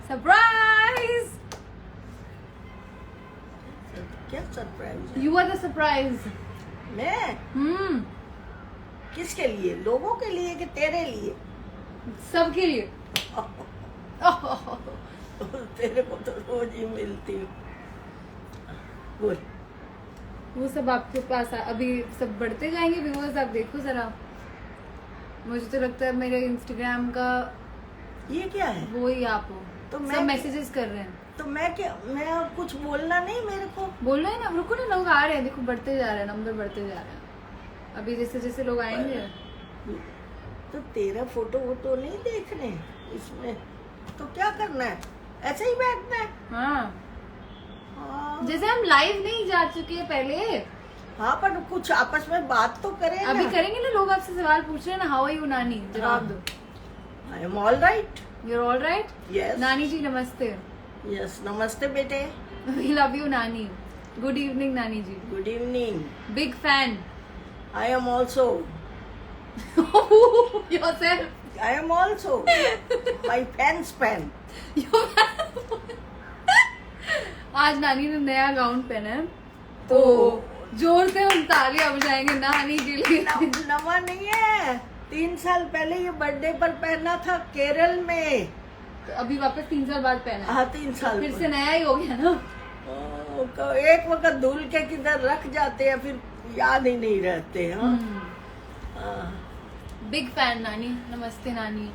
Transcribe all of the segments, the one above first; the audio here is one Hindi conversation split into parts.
सरप्राइज। क्या सरप्राइज है? You are the surprise. मैं किसके लिए? लोगों के लिए कि तेरे लिए? सबके लिए। तेरे को तो रोज ही मिलती हूँ। बोल। वो सब आपके पास अभी सब बढ़ते जाएंगे व्यूअर्स, आप देखो जरा। मुझे तो लगता है मेरे इंस्टाग्राम का ये क्या है? वो ही आप हो। तो सब मैं मैसेजेस कर रहे हैं। तो मैं क्या, मैं अब कुछ बोलना नहीं मेरे को? बोल रहे हैं ना, रुको ना, लोग आ रहे हैं, देखो बढ़ते जा रहे हैं, नंबर बढ़ते जा रहे हैं। अभी जैसे जैसे लोग आएंगे। तो तेरा फोटो वोटो नहीं देखने इसमें, तो क्या करना है? ऐसे ही बैठना है? हाँ, हाँ। जैसे हम लाइव नहीं जा चुके हैं पहले। हाँ, पर कुछ आपस में बात तो करें ना। अभी करेंगे ना, लोग आपसे सवाल पूछ रहे हैं ना, हाउ आर यू नानी, जवाब दो। I am all right. You are all right. Yes Nani ji namaste. Yes, namaste बेटे। We love you Nani. Good evening Nani ji. Good evening. Big fan. I am also. Yourself. I am also my fans fan. आज नानी ने नया गाउन पहना है, तो जोर से हम तालियां बजाएंगे नानी के लिए। नवा नहीं है, 3 साल पहले ये बर्थडे पर पहना था केरल में। तो अभी वापस 3 साल बाद पहना है। हाँ, 3 साल फिर पर। से नया ही हो गया ना। एक वक्त धुल के किधर रख जाते हैं, फिर याद ही नहीं रहते। बिग फैन नानी। नमस्ते नानी।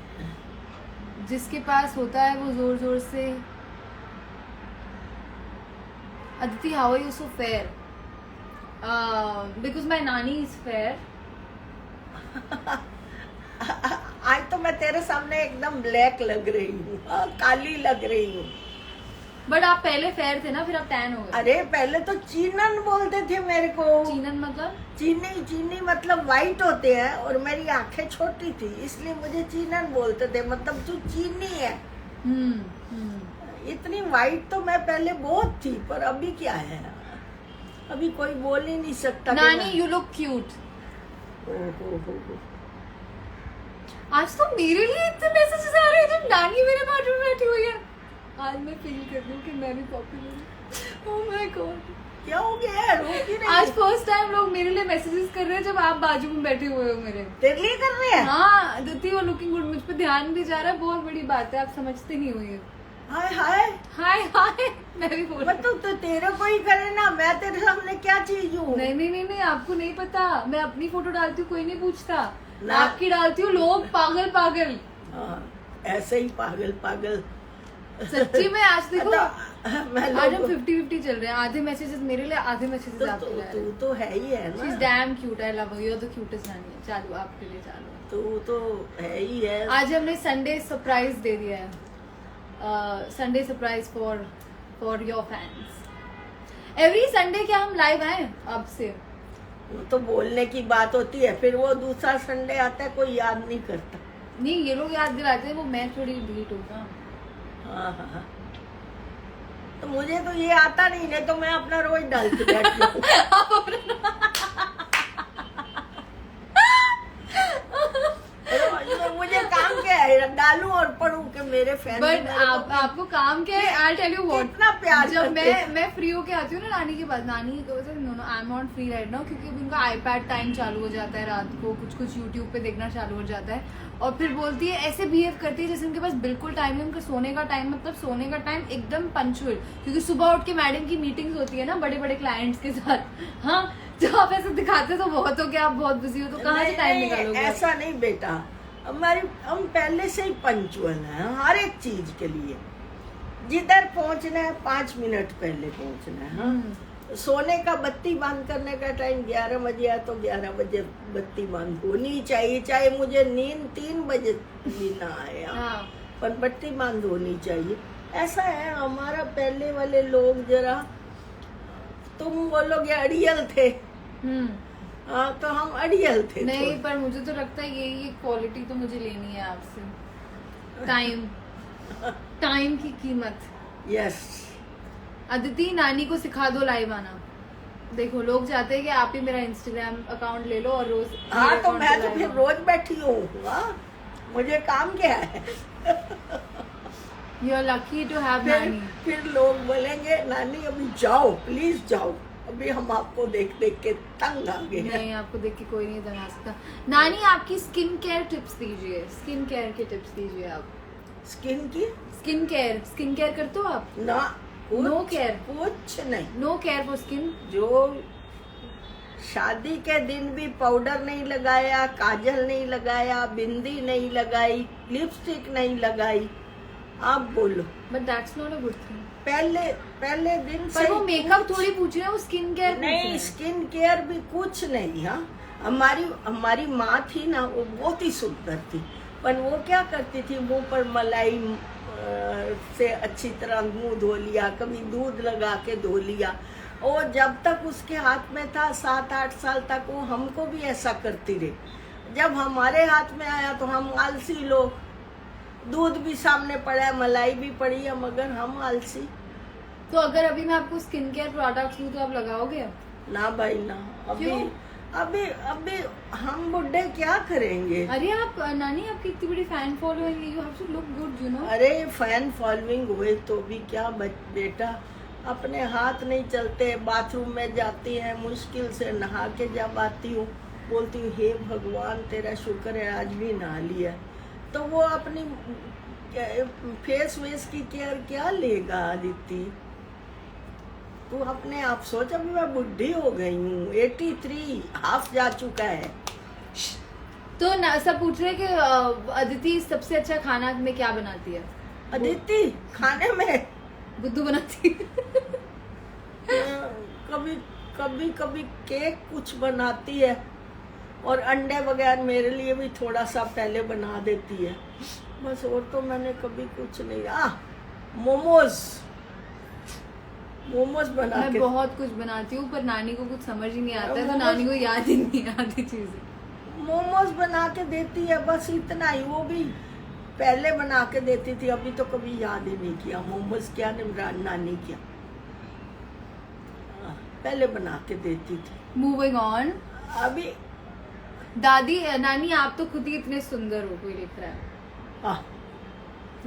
जिसके पास होता है वो जोर जोर से। Aditi, how are you so fair? Because my nani is fair. आज तो मैं तेरे सामने एकदम ब्लैक लग रही हूँ, काली लग रही हूँ। बट आप पहले फेयर थे ना, फिर आप टैन हो गए। अरे पहले तो चीनन बोलते थे मेरे को। चीनन मतलब? चीनी, चीनी मतलब वाइट होते हैं, और मेरी आंखें छोटी थी इसलिए मुझे चीनन बोलते थे, मतलब तू चीनी है। इतनी वाइट तो मैं पहले बहुत थी, पर अभी क्या है, अभी कोई बोल ही नहीं सकता। नानी यू लुक क्यूट। आज तो मेरे लिए इतने मैसेजेस आ रहे हैं जब नानी मेरे बाजू में बैठी हुई है। आज मैं फील कर रही हूँ कि मैं भी पॉपुलर हूँ। ओह माय गॉड, क्या हो गया? रोक ही नहीं। आज फर्स्ट टाइम लोग मेरे लिए मैसेजेस कर रहे हैं जब आप बाजू में बैठे हुए हो मेरे। तेरे लिए कर रहे हैं? हाँ अदिति, वो लुकिंग गुड, मुझ पे ध्यान भी जा रहा है, बहुत बड़ी बात है, आप समझते नहीं हो ये। हाय हाय हाय हाय, मैं भी बोल रही हूँ। तो तेरे को ही करे ना, मैं तेरे सामने क्या चीज हूँ? नहीं नहीं नहीं नहीं, आपको नहीं पता, मैं अपनी फोटो डालती हूँ कोई नहीं पूछता, ना। आपकी डालती हूँ लोग पागल पागल। ऐसे ही पागल पागल। सच्ची में आज देखो, मैं आज हम 50-50 चल रहे हैं, आधे मैसेजेस मेरे लिए, आधे मैसेजेस आपके लिए। तू तो है ही है She's ना। damn cute, I love her, you're the cutest नानी। चालू आपके लिए, चालू। तू तो है ही है। आज हमने संडे सरप्राइज दे दिया है, Sunday surprise for your fans. Every Sunday क्या हम लाइव आए आपसे? वो तो बोलने की बात होती है, फिर वो दूसरा संडे आता है कोई याद नहीं करता। नहीं, ये लोग याद दिलाते हैं, वो मैं थोड़ी डिलीट होगा। हाँ। तो मुझे तो ये आता नहीं तो मैं अपना रोज डालती बैठती हूँ। मुझे काम क्या है, डालूं और पढ़ूं कि मेरे फैन। बट आपको काम क्या है? आई टेल यू व्हाट, इतना प्यार जब करते मैं फ्री होके आती हूँ ना नानी के पास, नानी no I am not free right now, क्योंकि उनका आईपैड टाइम चालू हो जाता है रात को, कुछ यूट्यूब पे देखना चालू हो जाता है, और फिर बोलती है, ऐसे बिहेव करती है जैसे उनके पास बिल्कुल टाइम है, उनका सोने का टाइम, मतलब सोने का टाइम एकदम पंचुअल, क्योंकि सुबह उठ के मैडम की मीटिंग्स होती है ना बड़े बड़े क्लाइंट्स के साथ। हाँ, जब आप ऐसे दिखाते तो बहुत हो कि आप बहुत बिजी हो, तो कहाँ से टाइम निकालोगे? ऐसा नहीं बेटा, हम पहले से ही पंचुअल हैं हर एक चीज के लिए। जिधर पहुंचना है 5 मिनट पहले पहुंचना है। हाँ? सोने का बत्ती बंद करने का टाइम 11 बजे है तो 11 बजे बत्ती बंद होनी चाहिए, चाहे मुझे नींद 3 बजे भी ना आए। हाँ। पर बत्ती बंद होनी चाहिए। ऐसा है हमारा। पहले वाले लोग जरा, तुम बोलोगे अड़ियल थे। हाँ, तो हम अड़ियल थे। नहीं, पर मुझे तो लगता है यही क्वालिटी तो मुझे लेनी है आपसे, टाइम की कीमत। यस। अदिति, नानी को सिखा दो लाइव आना। देखो लोग चाहते हैं कि आप ही मेरा इंस्टाग्राम अकाउंट ले लो और रोज। हाँ, तो मैं तो फिर रोज बैठी हूँ। मुझे काम क्या है? You are lucky to have nani. फिर लोग बोलेंगे नानी अभी जाओ, प्लीज जाओ, अभी हम आपको देख देख के तंग आ गए हैं। नहीं, आपको देख के कोई नहीं दंगा सकता. नानी आपकी स्किन केयर टिप्स दीजिए, स्किन केयर के टिप्स दीजिए आप. स्किन की स्किन केयर करते हो आप? ना, नो केयर, कुछ नहीं. No care for skin. जो शादी के दिन भी पाउडर नहीं लगाया, काजल नहीं लगाया, बिंदी नहीं लगाई, लिपस्टिक नहीं लगाई, आप बोलो. But that's not a good thing. पहले दिन से पर वो मेकअप थोड़ी पूछ रहे हैं, वो स्किन केयर नहीं, स्किन केयर भी कुछ नहीं. हाँ, हमारी माँ थी ना, वो बहुत ही सुंदर थी, पर वो क्या करती थी, मुंह पर मलाई से अच्छी तरह मुंह धो लिया, कभी दूध लगा के धो लिया, और जब तक उसके हाथ में था 7-8 साल तक वो हमको भी ऐसा करती रही. जब हमारे हाथ में आया तो हम आलसी लोग, दूध भी सामने पड़ा है, मलाई भी पड़ी है, मगर हम आलसी. तो अगर अभी मैं आपको स्किन केयर प्रोडक्ट्स दूं तो आप लगाओगे? ना भाई ना. क्यों? अभी हम बुढ़े क्या करेंगे. अरे आप नानी, आपकी इतनी बड़ी fan following, you have to look good, you know. अरे फैन फॉलोइंग हुए तो भी क्या बेटा, अपने हाथ नहीं चलते, बाथरूम में जाती है, मुश्किल से नहा के जब आती हूँ बोलती हूँ हे भगवान तेरा शुक्र है आज भी नहा लिया. तो वो अपनी फेस वेस की केयर क्या लेगा आदित्य. तू अपने आप सोच, अभी मैं बुढ़ी हो गई हूँ, 83 हाफ जा चुका है. तो सब पूछ रहे हैं कि अदिति सबसे अच्छा खाना में क्या बनाती है? अदिति खाने में बुद्धू बनाती है. कभी केक कुछ बनाती है, और अंडे वगैरह मेरे लिए भी थोड़ा सा पहले बना देती है, बस. और तो मैंने कभी कुछ नहीं. मोमोज बना मैं के बहुत कुछ बनाती हूँ, पर नानी को कुछ समझ ही नहीं आता है, तो मोमोज- नानी को याद ही नहीं आती चीजें. मोमोज बना के देती है, बस इतना ही. वो भी पहले बना के देती थी, अभी तो कभी याद ही नहीं किया मोमोज क्या नानी क्या. पहले बना के देती थी. Moving on. अभी दादी, नानी आप तो खुद ही इतने सुंदर हो, कोई लिख रहा है. हाँ,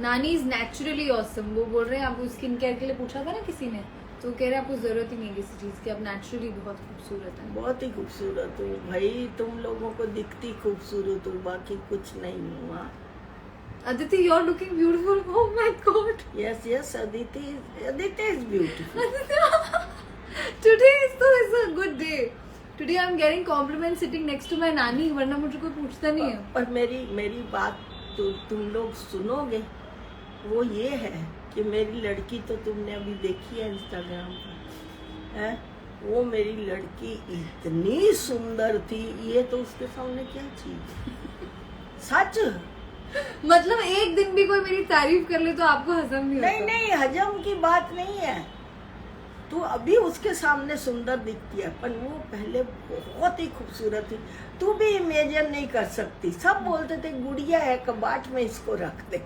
नानी इज नेचुरली ऑसम. वो बोल रहे हैं, आपको स्किन केयर के लिए पूछा था ना किसी ने, तो कह रहे हैं आपको जरूरत ही नहीं है किसी चीज की, आप नेचुरली बहुत खूबसूरत है. बहुत ही खूबसूरत हूँ भाई. तुम लोगों को दिखती खूबसूरत हूँ, बाकी कुछ नहीं हूँ. हाँ, Aditi, you are looking beautiful. Oh my God. Yes Aditi is beautiful. Today is a good day. Today I'm getting compliments sitting next to my नानी, वरना मुझे कोई पूछता नहीं है. पर मेरी बात तो तुम लोग सुनोगे, वो ये है कि मेरी लड़की तो तुमने अभी देखी है इंस्टाग्राम पर, है वो मेरी लड़की इतनी सुंदर थी, ये तो उसके सामने क्या चीज है. सच. मतलब एक दिन भी कोई मेरी तारीफ कर ले तो आपको हजम नहीं होता? नहीं, हजम की बात नहीं है. तू अभी उसके सामने सुंदर दिखती है, पर वो पहले बहुत ही खूबसूरत थी. तू भी इमेजिन नहीं कर सकती. सब बोलते थे गुड़िया है, कबाट में इसको रख दे,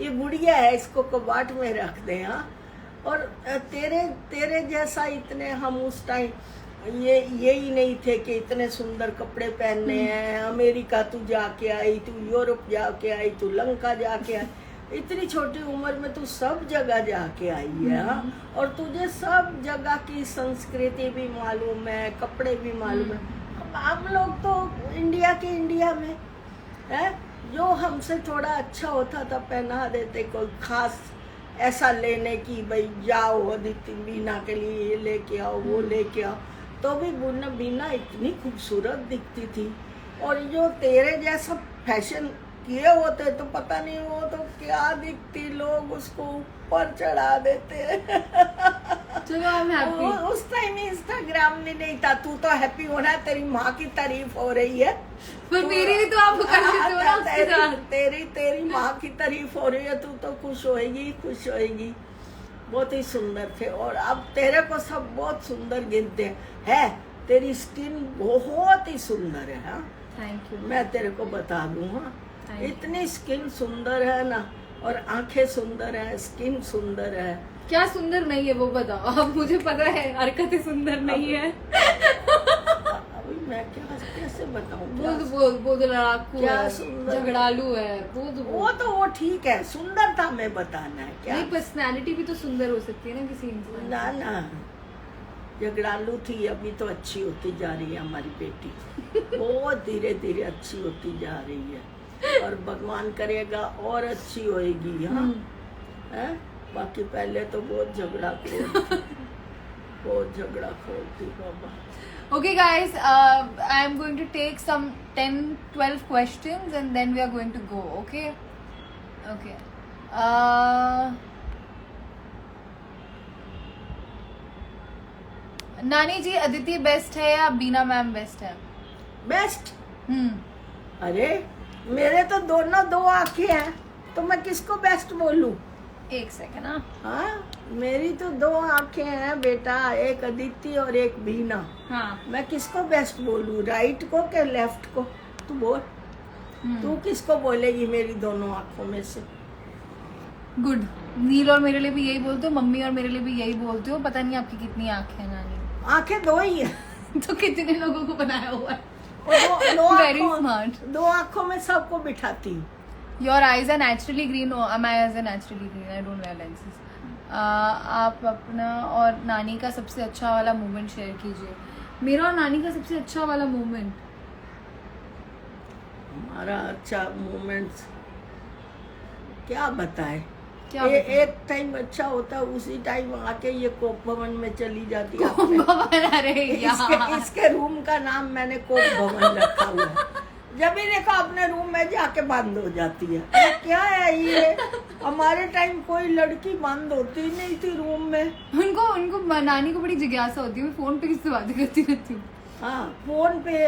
ये गुड़िया है, इसको कबाट में रख दे. हाँ, और तेरे जैसा इतने हम उस टाइम ये ही नहीं थे कि इतने सुंदर कपड़े पहनने हैं. अमेरिका तू जाके आई, तू यूरोप जाके आई, तू लंका जाके आई, इतनी छोटी उम्र में तू सब जगह जाके आई है. हाँ, और तुझे सब जगह की संस्कृति भी मालूम है, कपड़े भी मालूम है. अब हम लोग तो इंडिया में है, जो हमसे थोड़ा अच्छा होता था पहना देते. कोई खास ऐसा लेने की, भाई जाओ अदिति बीना के लिए ये लेके आओ, वो लेके आओ, तो भी बीना इतनी खूबसूरत दिखती थी. और जो तेरे जैसा फैशन किए होते तो पता नहीं वो तो क्या दिखती, लोग उसको ऊपर चढ़ा देते. चलो आई एम हैप्पी. उस टाइम इंस्टाग्राम नहीं था. तू तो हैप्पी होना, तेरी माँ की तारीफ हो रही है, पर मेरी भी तो आप कर देते हो ना उसके साथ. तेरी माँ की तारीफ हो रही है, तू तो खुश होएगी. बहुत ही सुंदर थे, और अब तेरे को सब बहुत सुंदर गिनते हैं. तेरी स्किन बहुत ही सुंदर है. हाँ, थैंक यू. मैं तेरे को बता दूं. हाँ, इतनी स्किन सुंदर है ना, और आंखें सुंदर है, स्किन सुंदर है. क्या सुंदर नहीं है वो बताओ. अब मुझे पता है हरकतें सुंदर नहीं है. अभी मैं क्या कैसे बताऊं? वो तो लड़ाकू क्या है, सुंदर। झगड़ालू है, वो ठीक है, सुंदरता में बताना है क्या? नहीं, पर्सनालिटी भी तो सुंदर हो सकती है ना किसी इंसान ना ना, झगड़ालू थी, अभी तो अच्छी होती जा रही है हमारी बेटी। बहुत धीरे धीरे अच्छी होती जा रही है, और भगवान करेगा और अच्छी होएगी। हाँ है? बाकी पहले तो बहुत झगड़ा खोर थी, बहुत झगड़ा खोर थी बाबा। Okay guys, I am going to take some 10-12 questions and then we are going to go, okay? Okay. नानी जी, अदिति बेस्ट है या बीना मैम बेस्ट है? बेस्ट? हम्म, अरे मेरे तो दोनों दो आंखें हैं, तो मैं किसको बेस्ट बोलूं? एक सेकंड। हाँ हाँ, मेरी तो दो आंखें हैं बेटा, एक अदिति और एक बीना। हाँ। मैं किसको बेस्ट बोलूं, राइट को के लेफ्ट को? तू बोल, तू किसको बोलेगी मेरी दोनों आंखों में से? गुड। नील और मेरे लिए भी यही बोलते हो, मम्मी और मेरे लिए भी यही बोलते हो। पता नहीं आपकी कितनी आंखें हैं नानी। आंखें दो ही है। तो कितने लोगों को बनाया हुआ है? और दो Very आंखों, smart. दो आंखों में सबको बिठाती हूँ। Your eyes are naturally green. Oh, my eyes are naturally green. I don't wear lenses. आप अपना और नानी का सबसे अच्छा वाला मोमेंट शेयर कीजिए। मेरा और नानी का सबसे अच्छा वाला मोमेंट, हमारा अच्छा मोमेंट्स क्या बताए? क्या एक टाइम अच्छा होता है, उसी टाइम आके ये कोप भवन में चली जाती है। भवन? अरे इसके रूम का नाम मैंने कोप भवन रखा हुआ है। जब भी देखो अपने रूम में जाके बंद हो जाती है। अरे क्या है ये? हमारे टाइम कोई लड़की बंद होती नहीं थी रूम में। उनको नानी को बड़ी जिज्ञासा होती है, मैं फोन पे किससे बातें करती रहती हूँ। हाँ, फोन पे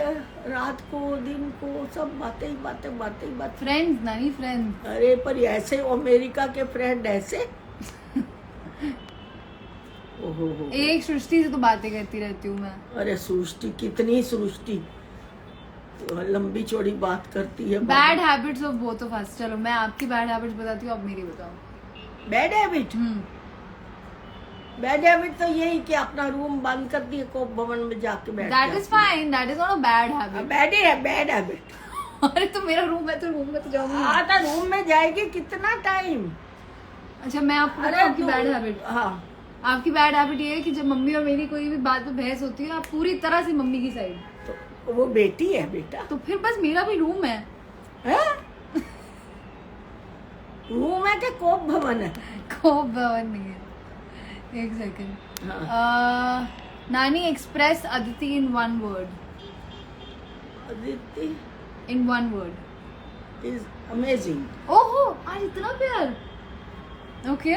रात को दिन को सब बातें ही बातें। फ्रेंड्स नानी, फ्रेंड्स। अरे पर ऐसे अमेरिका के फ्रेंड ऐसे ओहो। एक सृष्टि से तो बातें करती रहती हूँ मैं। अरे सृष्टि, कितनी सृष्टि तो लंबी चौड़ी बात करती है। Bad habits of both of us. चलो मैं आपकी बैड हैबिट्स बताती हूँ, आप मेरी बताओ। Bad habit? बैड हैबिट तो यही कि अपना रूम बंद करती है, कोप भवन में जाके बैठ that is fine, that is not a bad habit. Bad habit. अरे तो मेरा रूम है तो रूम में तो जाऊंगी। आता रूम में जाएगी कितना टाइम? अच्छा मैं आपको बताऊं आपकी बैड हैबिट। हाँ, आपकी बैड हैबिट ये है कि जब मम्मी और मेरी कोई भी बात पे बहस होती है, आप पूरी तरह से मम्मी की साइड। तो वो बेटी है बेटा। तो फिर बस मेरा भी रूम है। रूम है कि कोप भवन है? कोप भवन नहीं है। एक second. Nani, express Aditi in one word. Aditi in one word is amazing. ओहो, आज इतना प्यार। Okay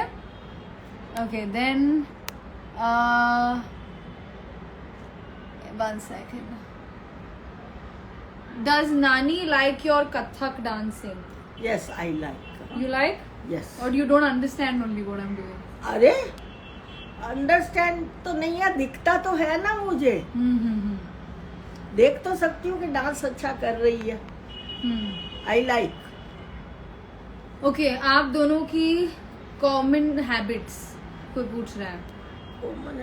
okay then one second. Does Nani like your Kathak dancing? Yes, I like. You like? Yes. Or you don't understand only what I'm doing? अरे अंडरस्टैंड तो नहीं है, दिखता तो है ना मुझे। देख तो सकती हूँ कि डांस अच्छा कर रही है। I like. ओके, आप दोनों की कॉमन हैबिट्स कोई पूछ रहा है। कॉमन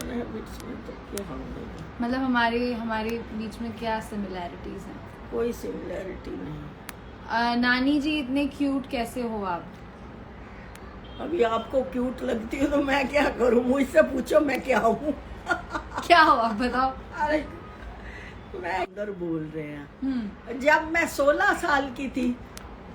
हैबिट्स में तो क्या होंगे? मतलब हमारे बीच में क्या सिमिलैरिटीज हैं? कोई सिमिलैरिटी नहीं। नानी जी, इतने क्यूट कैसे हो आप? अभी आपको क्यूट लगती है तो मैं क्या करूं? मुझसे पूछो मैं क्या हूँ। क्या हो आप बताओ। अरे मैं इधर बोल रहे हैं। जब मैं 16 साल की थी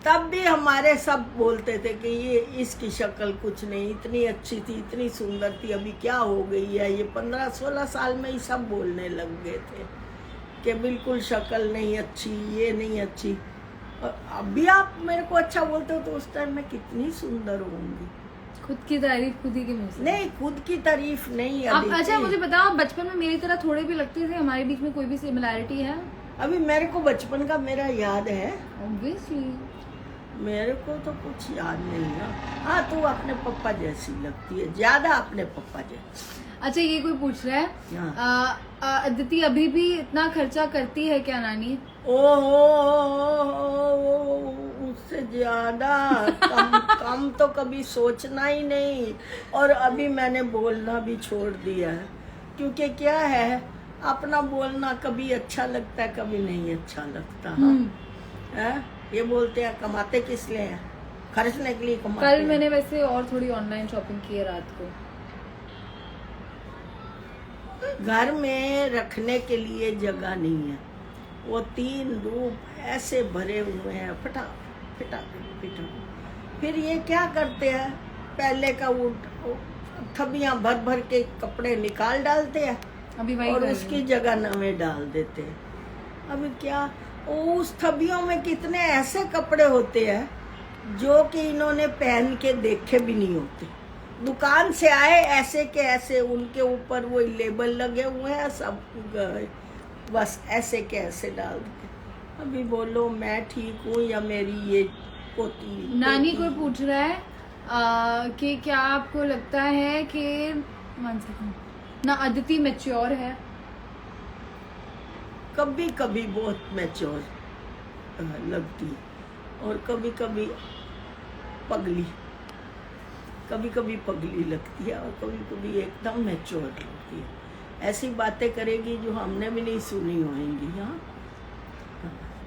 तब भी हमारे सब बोलते थे कि ये इसकी शक्ल कुछ नहीं, इतनी अच्छी थी, इतनी सुंदर थी, अभी क्या हो गई है ये? 15-16 साल में ही सब बोलने लग गए थे कि बिल्कुल शक्ल नहीं अच्छी, ये नहीं अच्छी। और अभी आप मेरे को अच्छा बोलते हो तो उस टाइम मैं कितनी सुंदर होंगी। खुद की तारीफ खुद ही के मुंह से। नहीं, खुद की तारीफ नहीं। आप अच्छा मुझे बताओ, बचपन में मेरी तरह थोड़े भी लगते थे? हमारे बीच में कोई भी सिमिलैरिटी है? अभी मेरे को बचपन का मेरा याद है। ऑब्वियसली मेरे को तो कुछ याद नहीं है। हाँ, तू अपने पापा जैसी लगती है, ज्यादा अपने पापा जैसी। अच्छा, ये कोई पूछ रहा है, हाँ। अदिति अभी भी इतना खर्चा करती है क्या नानी? ओहो, उससे ज्यादा कम तो कभी सोचना ही नहीं। और अभी मैंने बोलना भी छोड़ दिया है। क्योंकि क्या है, अपना बोलना कभी अच्छा लगता है, कभी नहीं अच्छा लगता। हाँ हैं? ये बोलते हैं कमाते किस लिए हैं, खर्चने के लिए कमाते कल हैं। मैंने वैसे और थोड़ी ऑनलाइन शॉपिंग की है रात को। घर में रखने के लिए जगह नहीं है, वो 3 रूप ऐसे भरे हुए हैं, फटा फिटा फिटा। फिर ये क्या करते हैं, पहले का वो थबियां भर भर के कपड़े निकाल डालते हैं अभी वही और कर रही उसकी हूँ। जगह नवे डाल देते हैं। अभी क्या, उस थबियों में कितने ऐसे कपड़े होते हैं जो कि इन्होंने पहन के देखे भी नहीं होते। दुकान से आए ऐसे के ऐसे, उनके ऊपर वो लेबल लगे हुए हैं सब, बस ऐसे के ऐसे डाल देते। अभी बोलो मैं ठीक हूँ या मेरी ये पोती। नानी कोई पूछ रहा है कि क्या आपको लगता है कि वन सेकंड ना अदिति मैच्योर है? कभी कभी बहुत मैच्योर लगती और कभी कभी पगली, कभी कभी पगली लगती है और कभी कभी एकदम मैच्योर लगती है। ऐसी बातें करेगी जो हमने भी नहीं सुनी होंगी। हाँ,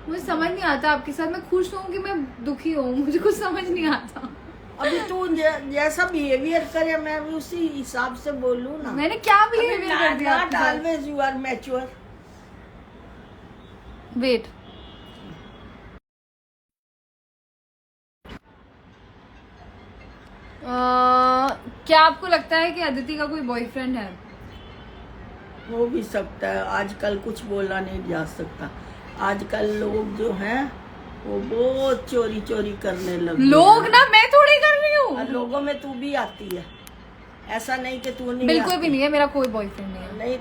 मुझे समझ नहीं आता आपके साथ, मैं खुश हूँ कि मैं दुखी हूँ, मुझे कुछ समझ नहीं आता। अभी तू जैसा बिहेवियर करे मैं भी उसी हिसाब से बोलूँ ना। मैंने क्या बिहेवियर कर दिया आपके साथ? Always you are mature. Wait, क्या आपको लगता है कि अदिति का कोई बॉयफ्रेंड है? हो भी सकता है, आजकल कुछ बोला नहीं जा सकता। आजकल लोग जो हैं वो बहुत चोरी चोरी करने लगे। लोग ना, मैं थोड़ी कर रही और हूँ। लोगों में तू भी आती है, ऐसा नहीं कि तू नहीं बिल्कुल आती। भी नहीं है, मेरा कोई बॉयफ्रेंड नहीं है। नहीं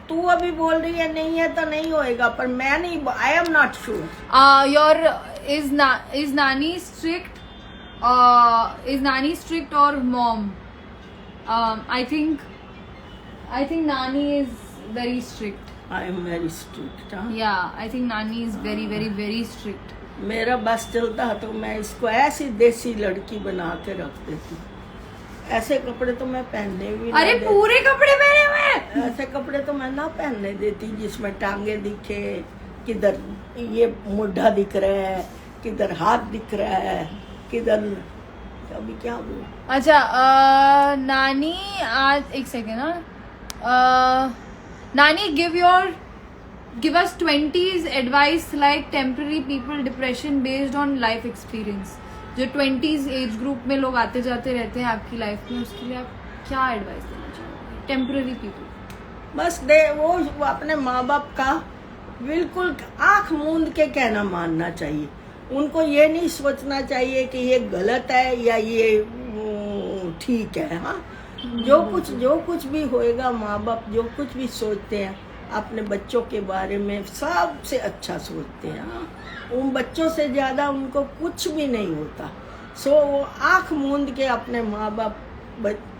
तू अभी बोल रही है नहीं है तो नहीं होएगा, पर मैं नहीं, आई am not sure. Your is नानी स्ट्रिक्ट? इज नानी स्ट्रिक्ट और मॉम? आई थिंक नानी is very strict. I am very strict. या आई थिंक नानी is very very very strict. मेरा बस चलता तो मैं इसको ऐसी देसी लड़की बना के रख देती। ऐसे कपड़े तो मैं पहनने भी ना अरे देती। पूरे कपड़े पहने हुए हैं। ऐसे कपड़े तो मैं ना पहनने देती जिसमें टांगे दिखे, किधर ये मुड्ढा दिख रहा है, किधर हाथ दिख रहा है, किधर अभी क्या बोलूं। अच्छा, नानी आज एक सेकेंड ना, नानी give us 20s advice like temporary people depression based on life experience। जो 20s एज ग्रुप में लोग आते जाते रहते हैं आपकी लाइफ में, उसके लिए आप क्या एडवाइस देना चाहोगे? टेम्पररी पीपल बस वो अपने माँ बाप का बिल्कुल आंख मूंद के कहना मानना चाहिए। उनको ये नहीं सोचना चाहिए कि ये गलत है या ये ठीक है। हाँ, जो कुछ भी होएगा, माँ बाप जो कुछ भी सोचते हैं अपने बच्चों के बारे में सबसे अच्छा सोचते हैं। हाँ, उन बच्चों से ज्यादा उनको कुछ भी नहीं होता। सो वो आंख मूंद के अपने माँ बाप,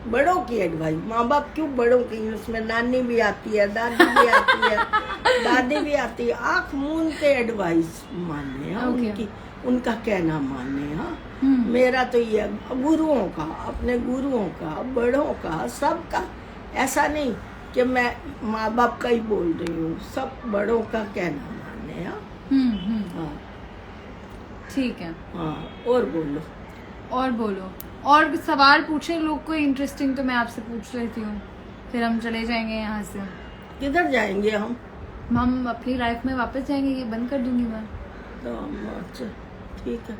बड़ों की एडवाइस, माँ बाप क्यों बड़ों की, उसमें नानी भी आती है, दादी भी आती है, दादी भी आती है, आंख मूंद के एडवाइस मानने। हाँ, Okay. उनका कहना मानने। हाँ, मेरा तो ये गुरुओं का, अपने गुरुओं का, बड़ों का, सबका, ऐसा नहीं कि मैं माँ बाप का ही बोल रही हूँ, सब बड़ों का कहना मानने। हाँ, ठीक है। हाँ, और बोलो। और बोलो, और सवाल पूछे लोग कोई इंटरेस्टिंग तो मैं आपसे पूछ लेती हूँ, फिर हम चले जाएंगे यहाँ से। किधर जाएंगे हम? हम अपनी लाइफ में वापस जाएंगे, ये बंद कर दूंगी मैं। तो अच्छा ठीक है।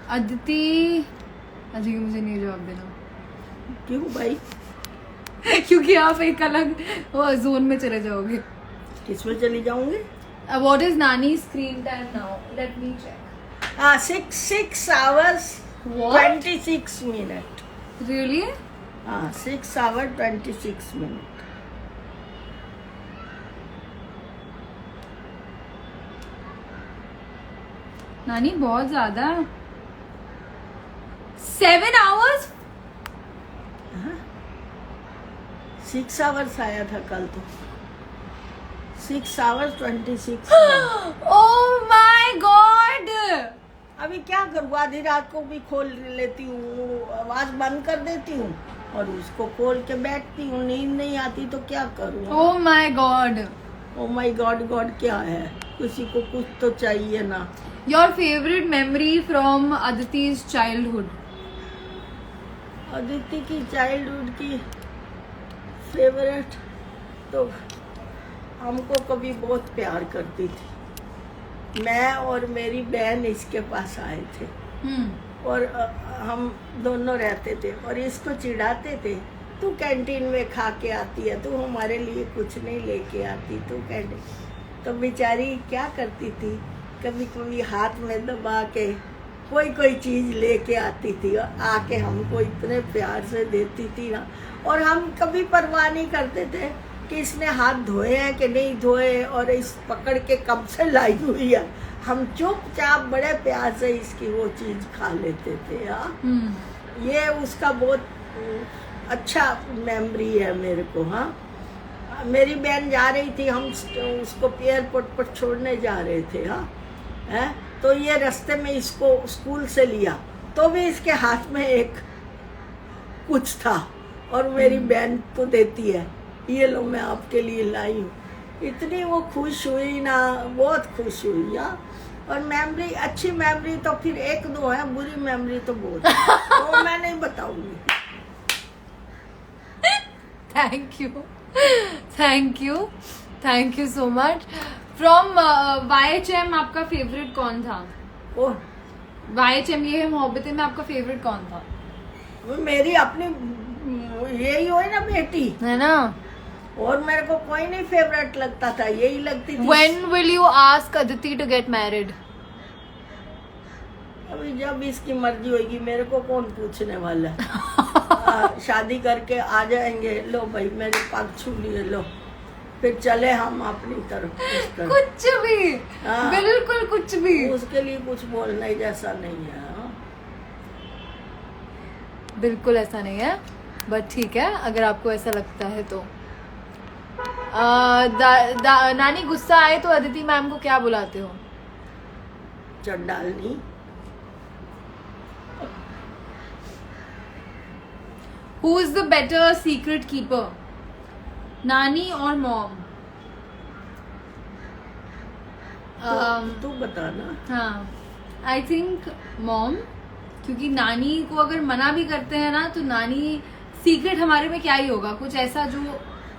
अदिति मुझे नहीं जवाब देना। क्यों भाई? क्योंकि आप एक अलग जोन में चले जाओगे। किसमें चली जाऊंगी? What is nani screen time now? Let me check. 6 hours What? 26 minutes। Really? 6 hours 26 minutes। नानी बहुत ज्यादा। 7 hours? 6 hours आया था कल तो। 6 hours 26। Oh my God! अभी क्या करूँ, आधी रात को भी खोल लेती हूँ, आवाज बंद कर देती हूँ और उसको खोल के बैठती हूँ। नींद नहीं आती तो क्या करूँ? Oh my God. Oh my God, God क्या है? किसी को कुछ तो चाहिए ना। Your favourite memory from Aditi's childhood? Aditi की चाइल्डहुड की फेवरेट तो हमको कभी बहुत प्यार करती थी। मैं और मेरी बहन इसके पास आए थे और हम दोनों रहते थे और इसको चिढ़ाते थे, तू कैंटीन में खा के आती है, तू हमारे लिए कुछ नहीं लेके आती, तू कैंटीन। तो बेचारी क्या करती थी, कभी कभी हाथ में दबा के कोई चीज़ लेके आती थी और आके हमको इतने प्यार से देती थी ना। और हम कभी परवाह नहीं करते थे कि इसने हाथ धोए हैं कि नहीं धोए और इस पकड़ के कब से लाई हुई है। हम चुपचाप बड़े प्यार से इसकी वो चीज़ खा लेते थे। हाँ, ये उसका बहुत अच्छा मेमोरी है मेरे को। हाँ, मेरी बहन जा रही थी, हम उसको एयरपोर्ट पर छोड़ने जा रहे थे। हाँ है, तो ये रास्ते में इसको स्कूल से लिया तो भी इसके हाथ में एक कुछ था और मेरी बहन तो देती है, ये लो मैं आपके लिए लाई हूँ। इतनी वो खुश हुई ना, बहुत खुश हुई। हाँ, और मेमोरी, अच्छी मेमोरी तो फिर एक दो है, बुरी मेमोरी तो बहुत है, वो मैं नहीं बताऊंगी। Thank you so much. From YHM आपका फेवरेट कौन था? ओह, YHM ये मोहब्बतें में आपका फेवरेट कौन था? वो मेरी अपनी यही हो ना बेटी, है ना? और मेरे को कोई नहीं फेवरेट लगता था, यही लगती थी। When will you ask Aditi to get married? अभी जब इसकी मर्जी होगी, मेरे को कौन पूछने वाला है। शादी करके आ जाएंगे, लो भाई मेरे पग छू लिए, लो फिर चले हम अपनी तरफ। कुछ भी, हाँ, बिल्कुल कुछ भी। उसके लिए कुछ बोलने जैसा नहीं है। हाँ? बिल्कुल ऐसा नहीं है, बट ठीक है अगर आपको ऐसा लगता है तो। नानी गुस्सा आए तो अदिति मैम को क्या बुलाते हो? चंडालनी। Who is the better secret keeper? नानी और मॉम? तू बताना। हाँ, आई थिंक मॉम, क्योंकि नानी को अगर मना भी करते हैं ना तो नानी सीक्रेट हमारे में क्या ही होगा, कुछ ऐसा जो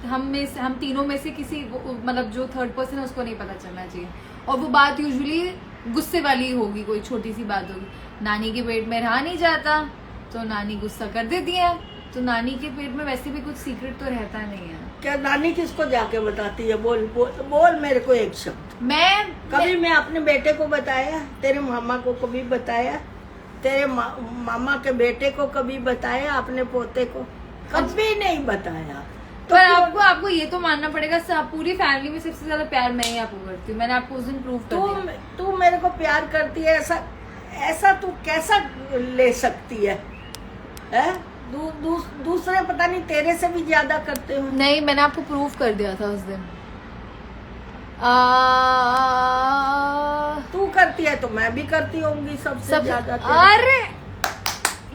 हम तीनों में से किसी, मतलब जो थर्ड पर्सन है उसको नहीं पता चलना चाहिए। और वो बात यूजुअली गुस्से वाली होगी, कोई छोटी सी बात होगी। नानी के पेट में रहा नहीं जाता तो नानी गुस्सा कर देती है, तो नानी के पेट में वैसे भी कुछ सीक्रेट तो रहता नहीं है। क्या नानी किसको जाके बताती है? बोल बोल बोल मेरे को एक शब्द। मैं अपने बेटे को बताया, तेरे मामा को कभी बताया, तेरे मामा के बेटे को कभी बताया, अपने पोते को कभी नहीं बताया। तो पर आपको ये तो मानना पड़ेगा, सब पूरी फैमिली में सबसे ज्यादा प्यार मैं ही आपको करती हूँ। मैंने आपको उस दिन प्रूव कर दिया। तू मेरे को प्यार करती है, ऐसा तू कैसा ले सकती है? दूसरे पता नहीं तेरे से भी ज्यादा करते हो। नहीं, मैंने आपको प्रूव कर दिया था उस दिन। तू करती है तो मैं भी करती होंगी सबसे ज्यादा। अरे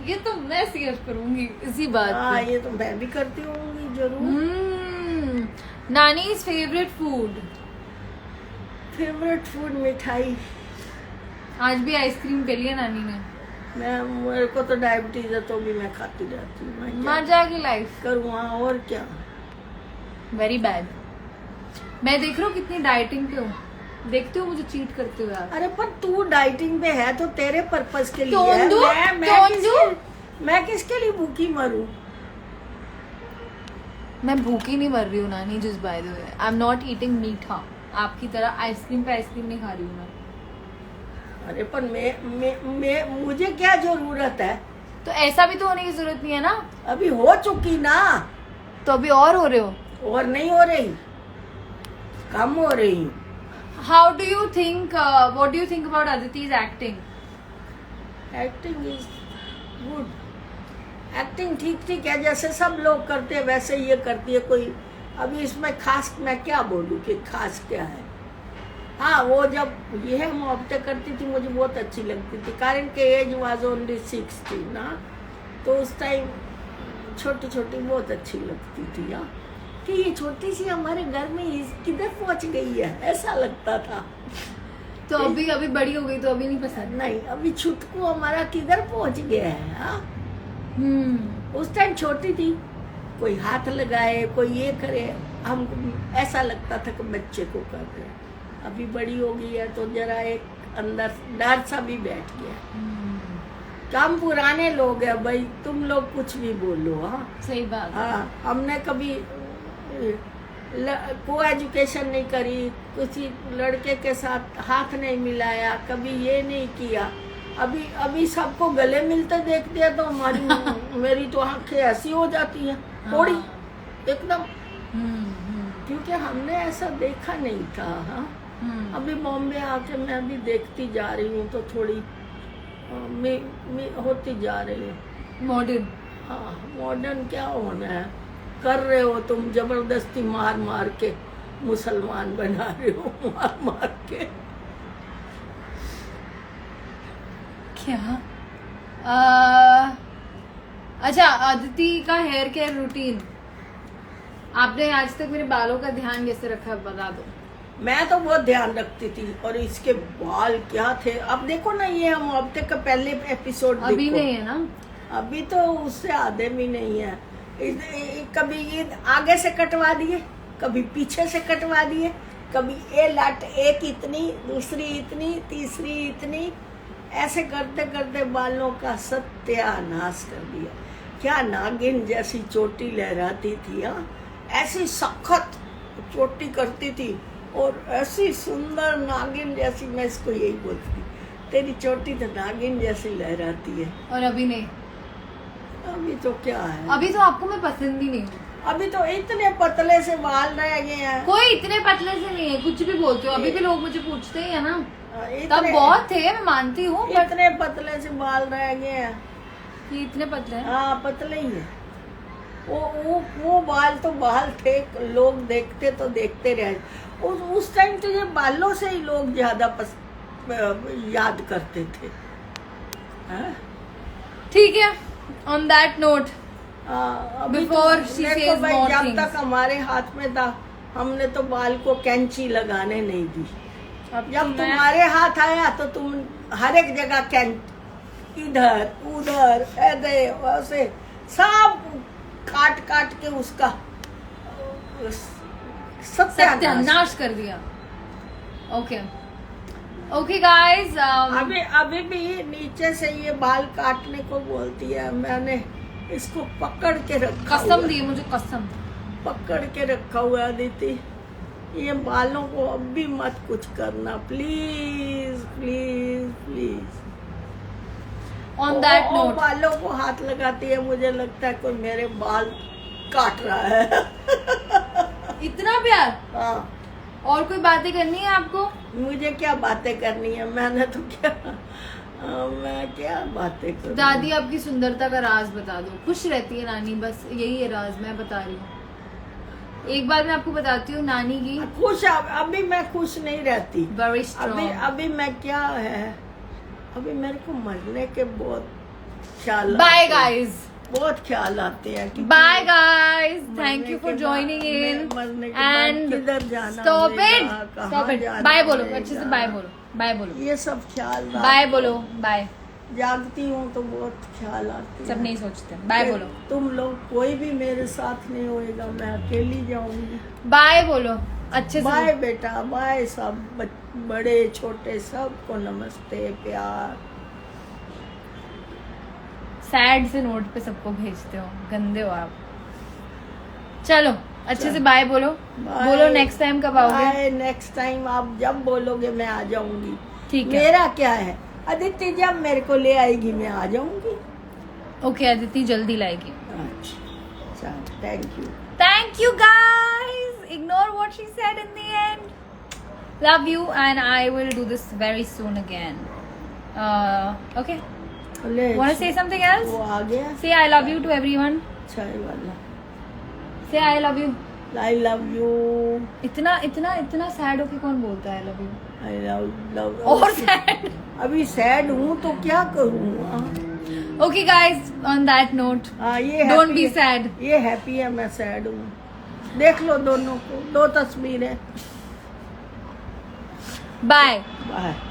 ये तो मैं शेयर करूंगी इसी बात। हाँ, ये तो मैं भी करती होंगी जरूर। नानी फेवरेट फूड मिठाई। आज भी आइसक्रीम के लिए नानी ने। मेरे को तो डायबिटीज है तो भी मैं खाती रहती हूँ। मजा की लाइफ करूँ और क्या। Very bad. मैं देख रहा हूँ कितनी डाइटिंग पे हूँ, देखते हो मुझे चीट करते हुए। अरे पर तू डाइटिंग पे है तो तेरे पर्पस के लिए है। मैं किसके लिए भूखी मरूं? मैं भूखी नहीं मर रही हूँ नानी, just by the way I am not eating मीठा। आपकी तरह आइसक्रीम पे आइसक्रीम नहीं खा रही हूँ मैं। अरे पर मैं मुझे क्या जरूरत है? तो ऐसा भी तो होने की जरूरत नहीं है ना। अभी हो चुकी ना, तो अभी और हो रहे हो? और नहीं हो रही, कम हो रही। How do you think? What do you think about Aditi's acting? Acting is good. Acting ठीक है, जैसे सब लोग करते हैं वैसे ये करती है। कोई अभी इसमें खास मैं क्या बोलूँ कि खास क्या है। हाँ, वो जब यह मोहब्बतें करती थी मुझे बहुत अच्छी लगती थी, कारण के एज वाज ओनली 16 ना, तो उस टाइम छोटी छोटी बहुत अच्छी लगती थी। हाँ, कि ये छोटी सी हमारे घर में किधर पहुंच गई है, ऐसा लगता था। तो अभी अभी बड़ी हो गई तो अभी नहीं पसंद? नहीं, अभी छुटकू हमारा किधर पहुंच गया है। हाँ, उस टाइम छोटी थी, कोई हाथ लगाए, कोई ये करे, हम ऐसा लगता था कि बच्चे को कर रहे हैं। अभी बड़ी हो गई है तो जरा एक अंदर डर सा भी बैठ गया। हम पुराने लोग हैं भाई, तुम लोग कुछ भी बोलो। हाँ, सही बात। हाँ, हमने कभी को एजुकेशन नहीं करी, किसी लड़के के साथ हाथ नहीं मिलाया, कभी ये नहीं किया। अभी अभी सबको गले मिलते देख दिया तो हमारी मेरी तो आंखें ऐसी हो जाती हैं थोड़ी एकदम, क्योंकि हमने ऐसा देखा नहीं था। हाँ, अभी बॉम्बे आके मैं भी देखती जा रही हूँ तो थोड़ी होती जा रही है मॉडर्न। हाँ, मॉडर्न क्या होना है, कर रहे हो तुम जबरदस्ती, मार मार के मुसलमान बना रहे हो, मार मार के। क्या अच्छा, अदिति का हेयर केयर रूटीन, आपने आज तक मेरे बालों का ध्यान कैसे रखा है बता दो। मैं तो बहुत ध्यान रखती थी, और इसके बाल क्या थे। अब देखो ना, ये हम हफ्ते का पहले एपिसोड अभी नहीं है ना, अभी तो उससे आधे भी नहीं है। कभी ये आगे से कटवा दिए, कभी पीछे से कटवा दिए, कभी ये लट एक इतनी, दूसरी इतनी, तीसरी इतनी, ऐसे करते करते बालों का सत्यानाश कर दिया। क्या नागिन जैसी चोटी लहराती थी। हाँ, ऐसी सख्त चोटी करती थी और ऐसी सुंदर नागिन जैसी, मैं इसको यही बोलती थी, तेरी चोटी तो नागिन जैसी लहराती है। और अभी नहीं? अभी तो क्या है, अभी तो आपको मैं पसंद ही नहीं हूँ। अभी तो इतने पतले से बाल रह गए हैं। कोई इतने पतले से नहीं है, कुछ भी बोलते हो, अभी भी लोग मुझे पूछते ही है ना। तब इतने बहुत थे, मैं मानती हूँ, बट इतने पतले से बाल रह गए हैं। ये इतने पतले हैं। हाँ, पतले ही है। वो बाल तो बाल थे, लोग देखते तो देखते रहे। उस टाइम तो ये बालों से ही लोग ज्यादा याद करते थे। हाँ? ठीक है, ऑन दैट नोट, अभी Before तो she देखो says भाई, more जब things. तक हमारे हाथ में था, हमने तो बाल को कैंची लगाने नहीं दी। अब जब तुम्हारे हाथ आया तो तुम हर एक जगह इधर उधर ऐसे वैसे सब काट काट के उसका सत्यानाश कर दिया। ओके ओके गाइस, अभी भी नीचे से ये बाल काटने को बोलती है। मैंने इसको पकड़ के रखा कसम हुआ, दी मुझे, कसम। पकड़ के रखा हुआ अदिति, ये बालों को अब भी मत कुछ करना, please please please. On that note, बालों को हाथ लगाती है, मुझे लगता है कोई मेरे बाल काट रहा है। इतना प्यार। हाँ, और कोई बातें करनी है आपको? मुझे क्या बातें करनी है, मैंने तो क्या मैं क्या बातें करूं। दादी, आपकी सुंदरता का राज बता दो। खुश रहती है नानी, बस यही है राज, मैं बता रही हूँ। एक बार मैं आपको बताती हूँ नानी की। खुश अभी मैं खुश नहीं रहती। Very strong. अभी मैं क्या है, अभी मेरे को मरने के बहुत ख्याल बाय गाइस, बहुत ख्याल आते हैं कि बाय गाइस, थैंक मरने यू फॉर के जॉइनिंग बाद- इन मरने के बाद एंड किधर जाना स्टॉप होगा, इट, कहाँ स्टॉप इट। जाना बाय बोलो, होगा। अच्छे से बाय बोलो, बाय बोलो, ये सब ख्याल बाय बोलो, बाय। जागती हूँ तो बहुत ख्याल आती है। सब नहीं सोचते, बाय बोलो, तुम लोग कोई भी मेरे साथ नहीं होएगा, मैं अकेली जाऊंगी। बाय बोलो अच्छे से। बाय बेटा, बाय सब बड़े छोटे सबको नमस्ते, प्यार। सैड से नोट पे सबको भेजते हो, गंदे हो आप। चलो अच्छे से बाय बोलो, बोलो नेक्स्ट टाइम कब आओगे? बाय, नेक्स्ट टाइम आप जब बोलोगे मैं आ जाऊंगी। ठीक है, मेरा क्या है, अदिति जब मेरे को ले आएगी मैं आ जाऊंगी। ओके अदिति जल्दी लाएगी। अच्छा, thank you. Thank you guys. Ignore what she said in the end. Love you, and I will do this very soon again. Okay. Want to say something else? वो आ गया। Say I love you to everyone. चाय वाला। Say I love you. I love you. इतना इतना इतना सैड होके कौन बोलता है I love you? I love और सैड। अभी सैड हूँ तो क्या करूँ। Okay guys, on that note, हाँ ये don't happy be है, sad. ये हैप्पी है, मैं सैड हूँ। देख लो दोनों को, 2 तस्वीरें। Bye. बाय।